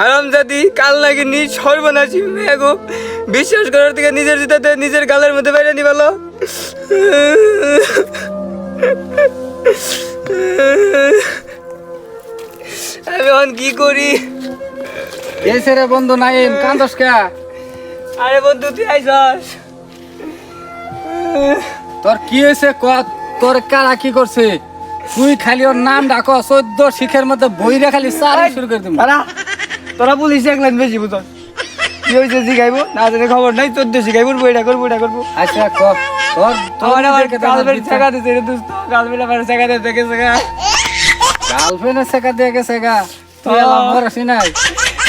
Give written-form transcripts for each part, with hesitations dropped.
হারামজাদি কাল লাগিনি সর্বনাশী মেয়ে গো, বিশ্বাস করার থেকে নিজের জুতাতে নিজের গালের মধ্যে বাইরে নি ভালো। আমি এখন কি করি? এসে রে বন্ধু নাইম কান্দস কে? আরে বন্ধু তুই আইছস? তোর কি হয়েছে ক? তোর কারা কি করছে? তুই খালি ওর নাম ডাকো 14 শিখের মধ্যে বইরা খালি চালি শুরু করে দিবি। আরা তোরা পুলিশ এক লাইন বেশি বুঝছ, কি হয়েছে শিখাইবো না জানি খবর নাই, 14 শিখাইবো বইটা করবো এটা করবো। আচ্ছা ক তোর আমার আবার গার্লফ্রেন্ড শেখা দিতে রে দোস্ত, গার্লফ্রেন্ড আমার শেখা দিতে গেছে গা। গার্লফ্রেন্ডের শেখা দিয়ে গেছে গা, তুই আমার মরছি নাই।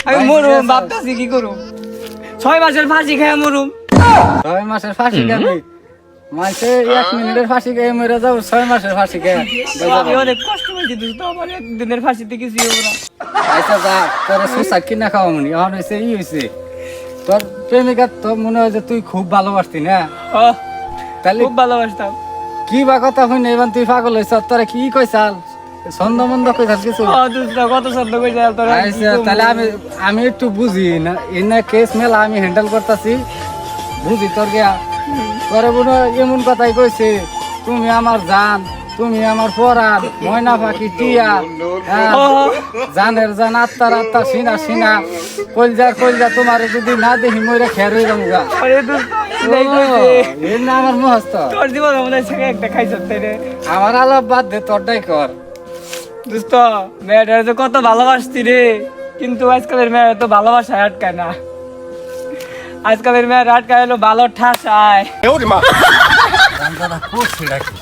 আমি মরুম ভাবতাছি কি করুম, 6 মাসের ফাঁসি খেয়ে মরুম। 6 মাসের ফাঁসি খাবি? মাসে 1 মিনিটের ফাঁসি খেয়ে মরে যাবো, 6 মাসের ফাঁসি খেয়ে? আমি অনেক কষ্ট পাইছি দোস্ত, আমার একদিনের ফাঁসিতে কিছু হবো না। আচ্ছা যা, তোর সুসাদ কিনা খাওয়া মনি এখন হয়েছে ই হয়েছে তোর প্রেমিকা, তো মনে হয় যে তুই খুব ভালোবাসতি না? তাহলে খুব ভালোবাসতাম। কি বা কথা হইনি এবার তুই পাগল হয়েছ? তোরা কি কইছাল? ছন্দ মন্দ কইছাল কিছু? দোস্ত কত শব্দ কইছে তোরা। আচ্ছা তাহলে আমি একটু বুঝি না, এনে কেস মেলা আমি হ্যান্ডেল করতেছি, বুঝি তোর গিয়া। তোরে মনে হয় এমন কথাই কইছে, তুমি আমার জান, তুমি আমার পরাণ, ময়না পাখি টিয়া, হ্যাঁ, জানের জান, আত্মার আত্মা, সিনা সিনা, কলজার কলজা, তোমার যদি না দেখি মইরা খের হয়ে যাবো গা। আরে দোস্ত এই কইছে এর না আমার মহস্ত। তোর জীবন মনে হয় শেখা একটা খাইছ তাই রে। আমার আলাপ বাদ দে, তোরটাই কর। দোস্ত মেয়েটার তো কত ভালোবাসতি রে, কিন্তু আজকালের মেয়েরা তো ভালোবাসায় আটকায় না। আজকালের মেয়েরা আটকায় হলো ভালো ঠাসায়। গান করছি রাখি।